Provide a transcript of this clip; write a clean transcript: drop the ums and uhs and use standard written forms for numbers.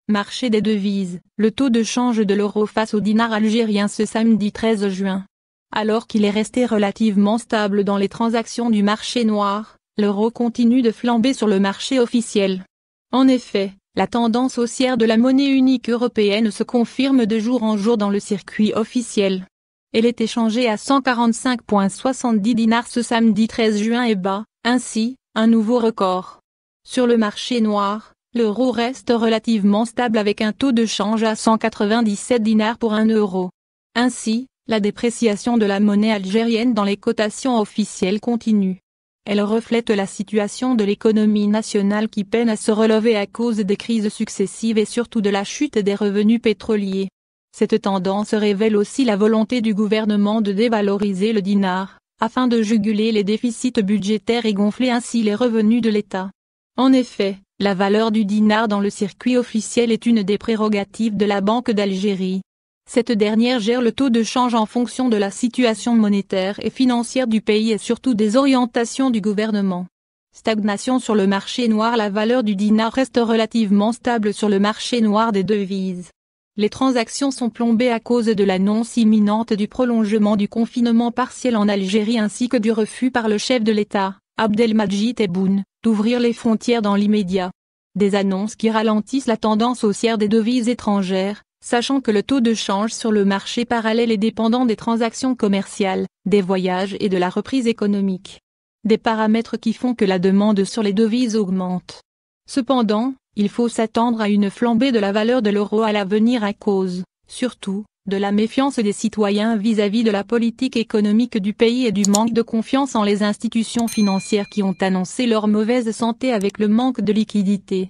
Marché des devises. Le taux de change de l'euro face au dinar algérien ce samedi 13 juin. Alors qu'il est resté relativement stable dans les transactions du marché noir, l'euro continue de flamber sur le marché officiel. En effet, la tendance haussière de la monnaie unique européenne se confirme de jour en jour dans le circuit officiel. Elle est échangée à 145,70 dinars ce samedi 13 juin et bat, ainsi, un nouveau record. Sur le marché noir, l'euro reste relativement stable avec un taux de change à 197 dinars pour 1 euro. Ainsi, la dépréciation de la monnaie algérienne dans les cotations officielles continue. Elle reflète la situation de l'économie nationale qui peine à se relever à cause des crises successives et surtout de la chute des revenus pétroliers. Cette tendance révèle aussi la volonté du gouvernement de dévaloriser le dinar, afin de juguler les déficits budgétaires et gonfler ainsi les revenus de l'État. En effet, la valeur du dinar dans le circuit officiel est une des prérogatives de la Banque d'Algérie. Cette dernière gère le taux de change en fonction de la situation monétaire et financière du pays et surtout des orientations du gouvernement. Stagnation sur le marché noir. La valeur du dinar reste relativement stable sur le marché noir des devises. Les transactions sont plombées à cause de l'annonce imminente du prolongement du confinement partiel en Algérie ainsi que du refus par le chef de l'État, Abdelmadjid Tebboune, d'ouvrir les frontières dans l'immédiat. Des annonces qui ralentissent la tendance haussière des devises étrangères, sachant que le taux de change sur le marché parallèle est dépendant des transactions commerciales, des voyages et de la reprise économique. Des paramètres qui font que la demande sur les devises augmente. Cependant, il faut s'attendre à une flambée de la valeur de l'euro à l'avenir à cause, surtout, de la méfiance des citoyens vis-à-vis de la politique économique du pays et du manque de confiance en les institutions financières qui ont annoncé leur mauvaise santé avec le manque de liquidité.